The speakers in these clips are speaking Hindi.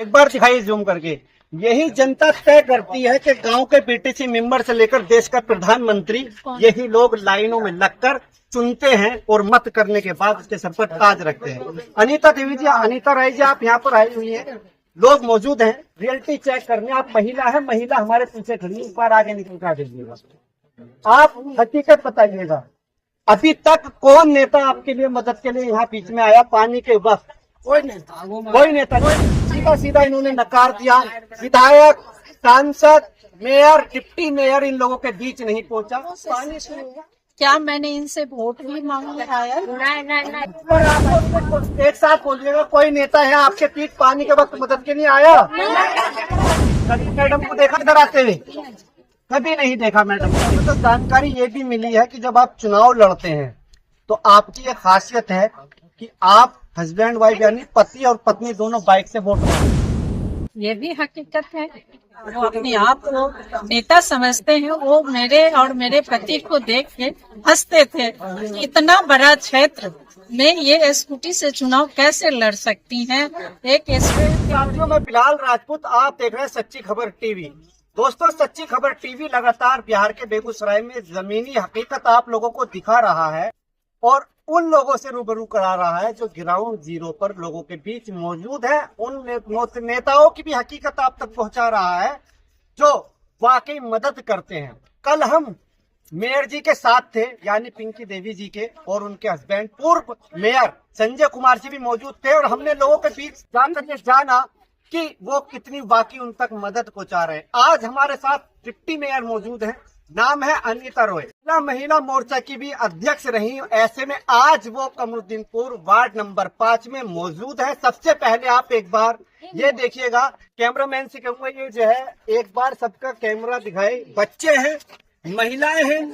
एक बार दिखाइए जूम करके। यही जनता तय करती है कि गांव के बीटीसी मेंबर से लेकर देश का प्रधानमंत्री, यही लोग लाइनों में लगकर चुनते हैं और मत करने के बाद उसके सर पर ताज रखते हैं। अनीता देवी जी, अनीता राय जी, आप यहाँ पर आई हुई हैं, लोग मौजूद हैं रियलिटी चेक करने। आप महिला है, महिला हमारे पीछे खड़ी, एक बार आगे निकल कर दीजिएगा। आप हकीकत बताइएगा, अभी तक कौन नेता आपके लिए मदद के लिए यहाँ बीच में आया पानी के वक्त? कोई नेता सीधा सीधा इन्होंने नकार दिया। विधायक, सांसद, मेयर, डिप्टी मेयर इन लोगों के बीच नहीं पहुंचा। पानी क्या मैंने इनसे वोट भी मांगने आया? नहीं। एक साथ बोलिएगा, कोई नेता है आपके बीच पानी के वक्त मदद के लिए आया? कभी मैडम को देखा इधर आते हुए? कभी नहीं देखा मैडम को। तो जानकारी ये भी मिली है कि जब आप चुनाव लड़ते हैं तो आपकी एक खासियत है कि आप हस्बैंड वाइफ यानी पति और पत्नी दोनों बाइक से वोट मांगते। ये भी हकीकत है। वो अपने आप को नेता समझते हैं। वो मेरे और मेरे पति को देख के हंसते थे। इतना बड़ा क्षेत्र में ये स्कूटी से चुनाव कैसे लड़ सकती हैं? एक मैं बिलाल राजपूत, आप देख रहे हैं सच्ची खबर टीवी। दोस्तों, सच्ची खबर टीवी लगातार बिहार के बेगूसराय में जमीनी हकीकत आप लोगों को दिखा रहा है और उन लोगों से रूबरू करा रहा है जो ग्राउंड जीरो पर लोगों के बीच मौजूद है। उन नेताओं की भी हकीकत आप तक पहुंचा रहा है जो वाकई मदद करते हैं। कल हम मेयर जी के साथ थे, यानी पिंकी देवी जी के, और उनके हस्बैंड पूर्व मेयर संजय कुमार जी भी मौजूद थे और हमने लोगों के बीच जाकर जाना कि वो कितनी वाकई उन तक मदद पहुंचा रहे हैं। आज हमारे साथ डिप्टी मेयर मौजूद है, नाम है अनीता रॉय। महिला मोर्चा की भी अध्यक्ष रही। ऐसे में आज वो कमरुद्दीनपुर वार्ड नंबर 5 में मौजूद है। सबसे पहले आप एक बार ये देखिएगा, कैमरामैन से कहूंगा ये जो है एक बार सबका कैमरा दिखाए। बच्चे हैं, महिलाएं हैं,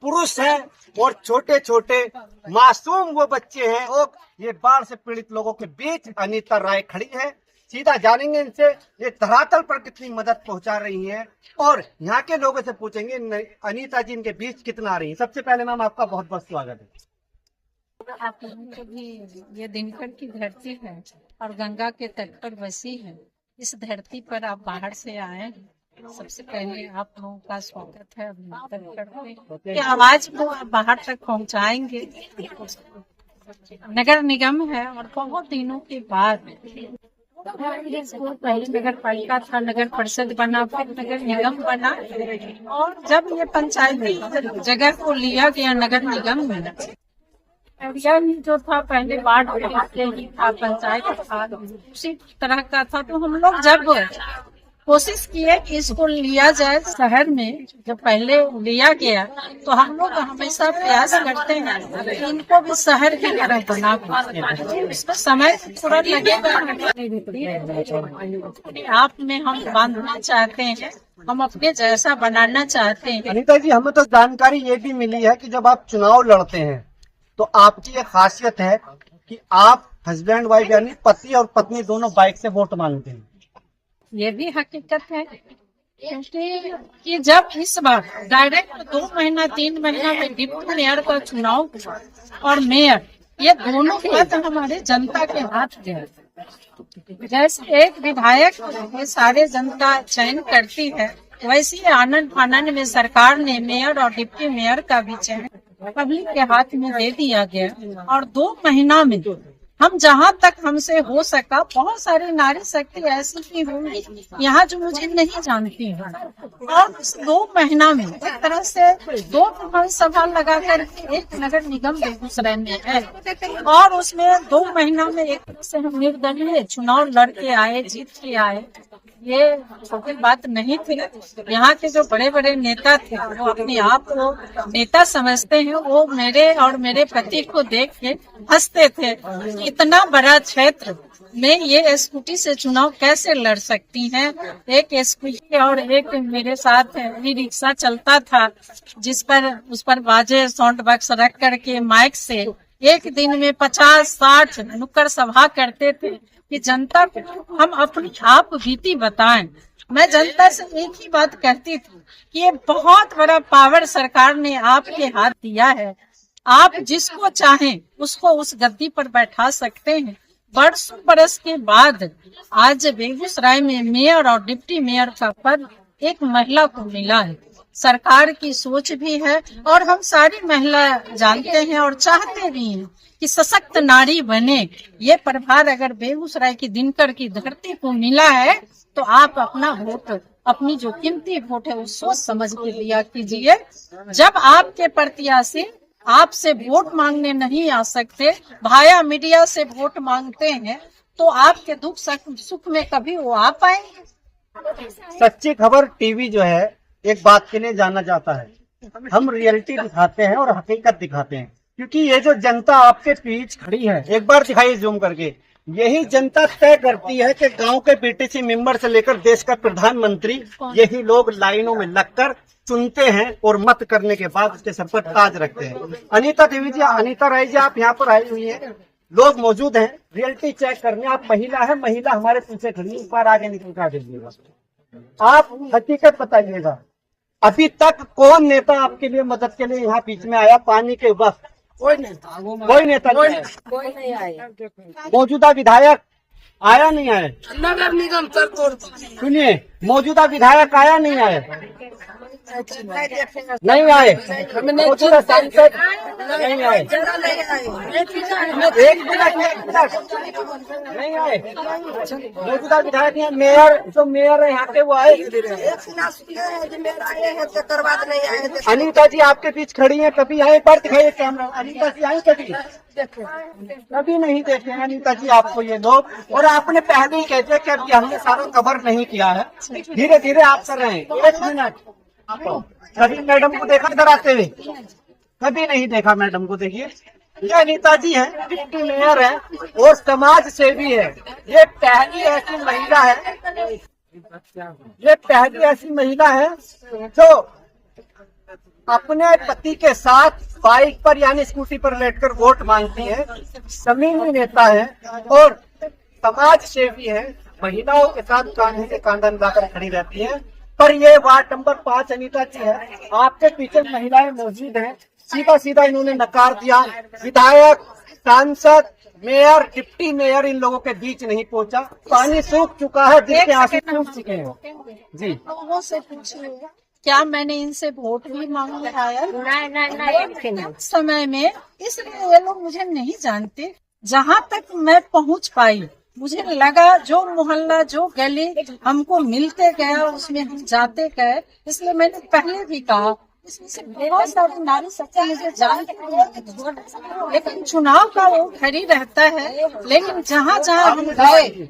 पुरुष हैं और छोटे छोटे मासूम वो बच्चे हैं। और ये बाढ़ से पीड़ित लोगों के बीच अनीता राय खड़ी है। सीधा जानेंगे इनसे ये धरातल पर कितनी मदद पहुंचा रही हैं और यहाँ के लोगों से पूछेंगे अनीता जी इनके बीच कितना आ रही है। सबसे पहले मैम आपका बहुत बहुत स्वागत है। आप लोगों को भी ये दिनकर की धरती है और गंगा के तट पर बसी है। इस धरती पर आप बाहर से आए हैं। सबसे पहले आप लोगों का स्वागत है। अभिनंदन करते हैं कि आवाज को आप बाहर तक पहुंचाएंगे। नगर निगम है और बहुत दिनों के बाद पहले नगर पालिका था, नगर परिषद बना, फिर नगर निगम बना और जब ये पंचायती जगह को लिया गया नगर निगम में, एरिया जो था पहले वार्ड ही था, पंचायत था, उसी तरह का था। तो हम लोग जब कोशिश किए कि इसको लिया जाए शहर में, जब पहले लिया गया तो हम लोग हमेशा प्रयास करते हैं कि इनको भी शहर की तरह बना। इसमें समय थोड़ा लगेगा, आप में हम बांधना चाहते हैं, हम अपने जैसा बनाना चाहते हैं। अनीता जी, हमें तो जानकारी ये भी मिली है कि जब आप चुनाव लड़ते हैं तो आपकी एक खासियत है कि आप हस्बैंड वाइफ यानी पति और पत्नी दोनों बाइक से वोट मांगते हैं। ये भी हकीकत है क्योंकि कि जब इस बार डायरेक्ट 2 महीना 3 महीना में डिप्टी मेयर का चुनाव हुआ और मेयर, ये दोनों पद हमारे जनता के हाथ गए। जैसे एक विधायक ये सारे जनता चयन करती है, वैसे ही आनंद फानंद में सरकार ने मेयर और डिप्टी मेयर का भी चयन पब्लिक के हाथ में दे दिया गया। और 2 महीना में हम जहाँ तक हमसे हो सका, बहुत सारी नारी शक्ति ऐसी भी होंगी यहाँ जो मुझे नहीं जानती है, और इस 2 महीना में एक तरह से 2 विधानसभा लगाकर एक नगर निगम बेगूसराय में है और उसमें 2 महीना में एक तरह से हम निर्दलीय चुनाव लड़ के आए, जीत के आए। ये छोटी बात नहीं थी। यहाँ के जो बड़े बड़े नेता थे वो अपने आप को नेता समझते हैं। वो मेरे और मेरे पति को देख के हंसते थे। इतना बड़ा क्षेत्र में ये स्कूटी से चुनाव कैसे लड़ सकती हैं? एक स्कूटी और एक मेरे साथ ई रिक्शा चलता था जिस पर उस पर बाजे साउंड बॉक्स रख करके माइक से एक दिन में 50-60 नुक्कड़ सभा करते थे कि जनता को हम अपनी आप बीती बताएं। मैं जनता से एक ही बात कहती थी कि ये बहुत बड़ा पावर सरकार ने आपके हाथ दिया है। आप जिसको चाहें उसको उस गद्दी पर बैठा सकते हैं। वर्षों बरस के बाद आज बेगूसराय में मेयर और डिप्टी मेयर का पद एक महिला को मिला है। सरकार की सोच भी है और हम सारी महिला जानते हैं और चाहते भी हैं कि सशक्त नारी बने। ये प्रभार अगर बेगूसराय की दिनकर की धरती को मिला है तो आप अपना वोट, अपनी जो कीमती वोट है वो सोच समझ के दिया कीजिए। जब आपके प्रत्याशी आपसे वोट मांगने नहीं आ सकते, भाया मीडिया से वोट मांगते हैं, तो आपके दुख सुख में कभी वो आ पाएंगे? सच्ची खबर टीवी जो है एक बात के लिए जाना जाता है, हम रियलिटी दिखाते हैं और हकीकत दिखाते हैं। क्योंकि ये जो जनता आपके बीच खड़ी है, एक बार दिखाइए जूम करके, यही जनता तय करती है कि गांव के बीटीसी मेंबर से लेकर देश का प्रधानमंत्री, यही लोग लाइनों में लगकर चुनते हैं और मत करने के बाद उसके सर पर ताज रखते हैं। अनीता देवी जी, अनीता राय जी, आप यहाँ पर आई हुई हैं, लोग मौजूद हैं रियलिटी चेक करने। आप महिला है, महिला हमारे पीछे खड़ी, एक बार आगे निकल कर दीजिएगा, आप हकीकत बताइएगा। अभी तक कौन नेता आपके लिए मदद के लिए यहाँ बीच में आया पानी के वक्त? कोई नेता नहीं आया। मौजूदा विधायक आया नहीं आया? नगर निगम सर तोड़ सुनिए, मौजूदा विधायक आया नहीं आया? नहीं आए। मौजूदा सांसद नहीं आए। एक मिनट नहीं आए। मौजूदा विधायक यहाँ मेयर, जो मेयर है यहाँ के, वो आए। अनीता जी आपके बीच खड़ी हैं, कभी आए? पर दिखाइए कैमरा, अनीता जी आई कभी? कभी नहीं देखे हैं अनीता जी आपको ये लोग, और आपने पहले ही कहते कि अभी हमने सारा कवर नहीं किया है, धीरे धीरे आप कर रहे हैं। एक मिनट, कभी मैडम को देखा इधर आते हुए? कभी नहीं देखा मैडम को। देखिए, ये अनीता जी है, डिप्टी मेयर है और समाज सेवी है। ये पहली ऐसी महिला है, ये पहली ऐसी महिला है जो अपने पति के साथ बाइक पर यानी स्कूटी पर बैठकर वोट मांगती है। जमीनी नेता है और समाज सेवी है, महिलाओं के साथ कांधे से कांधा मिलाकर खड़ी रहती है। पर ये वार्ड नंबर 5 अनीता जी है, आपके पीछे महिलाएं मौजूद हैं, सीधा सीधा इन्होंने नकार दिया। विधायक, सांसद, मेयर, डिप्टी मेयर इन लोगों के बीच नहीं पहुंचा। पानी सूख चुका है, जिसके आंसू सूख चुके हैं। जी, लोगों से पूछिए, क्या मैंने इनसे वोट भी मांगने आया? नहीं। समय में इसलिए ये लोग मुझे नहीं जानते। जहाँ तक मैं पहुँच पाई, मुझे लगा जो मोहल्ला, जो गली हमको मिलते गया, उसमें हम जाते गए। इसलिए मैंने पहले भी कहा, इसमें से बहुत सारे नारी सच्चा मुझे जानते हैं, लेकिन चुनाव का वो खड़ी रहता है। लेकिन जहाँ जहाँ हम गए,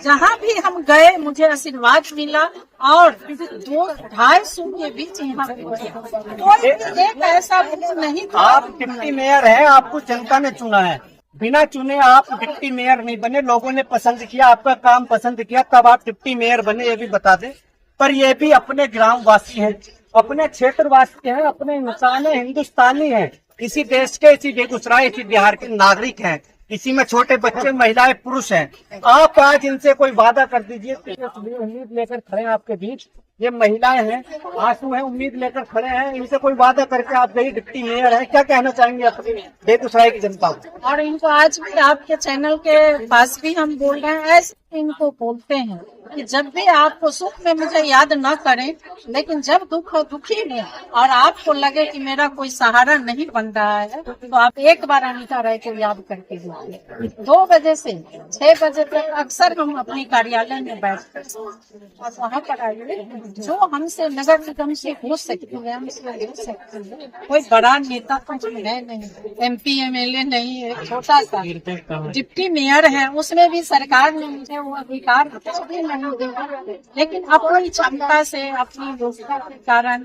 जहाँ भी हम गए, मुझे आशीर्वाद मिला और 2-250 के बीच यहाँ कोई एक ऐसा नहीं था। आप डिप्टी मेयर हैं, आपको जनता ने चुना है, बिना चुने आप डिप्टी मेयर नहीं बने। लोगों ने पसंद किया, आपका काम पसंद किया, तब आप डिप्टी मेयर बने, ये भी बता दें। पर ये भी अपने ग्राम वासी हैं, अपने क्षेत्र वासी हैं, अपने इंसान है, हिंदुस्तानी हैं, इसी देश के, इसी बेगूसराय, इसी बिहार के नागरिक हैं। इसी में छोटे बच्चे, महिलाएं, पुरुष हैं। आप आज इनसे कोई वादा कर दीजिए, उम्मीद लेकर खड़े हैं आपके बीच। ये महिलाएं हैं, आंसू हैं, उम्मीद लेकर खड़े हैं, इनसे कोई वादा करके आप गई डिप्टी मेयर है, क्या कहना चाहेंगे अपनी बेगूसराय की जनता को? और इनको आज भी आपके चैनल के पास भी हम बोल रहे हैं, ऐसे इनको बोलते हैं कि जब भी आपको सुख में मुझे याद न करें, लेकिन जब दुखी में और आपको लगे कि मेरा कोई सहारा नहीं बन रहा है, तो आप एक बार अनीता राय को याद करके देखिए। 2 बजे से 6 बजे तक अक्सर हम अपनी कार्यालय में बैठते हैं और वहाँ पर आइए, जो हमसे नगर निगम से हो सकते हैं हमसे हो सकते हैं। कोई बड़ा नेता कुछ है नहीं, MP MLA नहीं है, छोटा सा डिप्टी मेयर है, उसमें भी सरकार ने मुझे वो अधिकार भी नहीं दिया। लेकिन अपनी क्षमता से, अपनी योजना के कारण,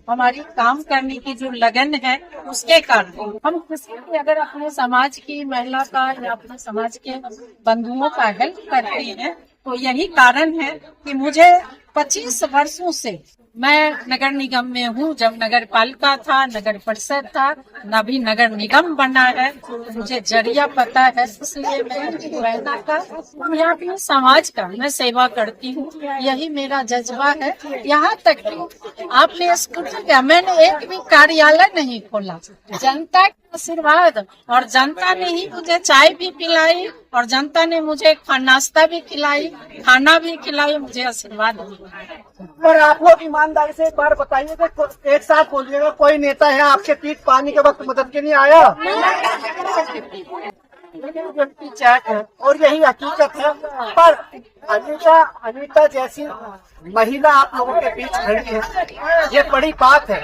हमारी काम करने की जो लगन है, उसके कारण हम किसी भी अगर अपने समाज की महिला का या अपने समाज के बंधुओं का हेल्प करते हैं, तो यही कारण है कि मुझे 25 वर्षों से मैं नगर निगम में हूँ। जब नगर पालिका था, नगर परिषद था, न भी नगर निगम बना है, मुझे जरिया पता है, इसलिए मैं रहना का मैं अपने समाज का मैं सेवा करती हूँ। यही मेरा जज्बा है। यहाँ तक कि आपने स्कूटर का मैंने एक भी कार्यालय नहीं खोला। जनता का आशीर्वाद और जनता ने ही मुझे चाय भी पिलाई और जनता ने मुझे नाश्ता भी खिलाई, खाना भी खिलाई, मुझे आशीर्वाद दिया। पर आप लोग ईमानदारी से एक बार बताइए कि एक साथ बोलिएगा, कोई नेता है आपके पीठ पानी के वक्त मदद के लिए आया? और यही हकीकत है। पर अनीता जैसी महिला आप लोगों के बीच खड़ी है, ये बड़ी बात है।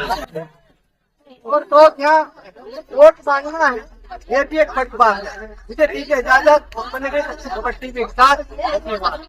और तो यहाँ वोट मांगना है, ये भी एक बड़ी बात है। मुझे दीजिए इजाजत, बने रहिए सच्ची खबर टीवी के साथ। धन्यवाद।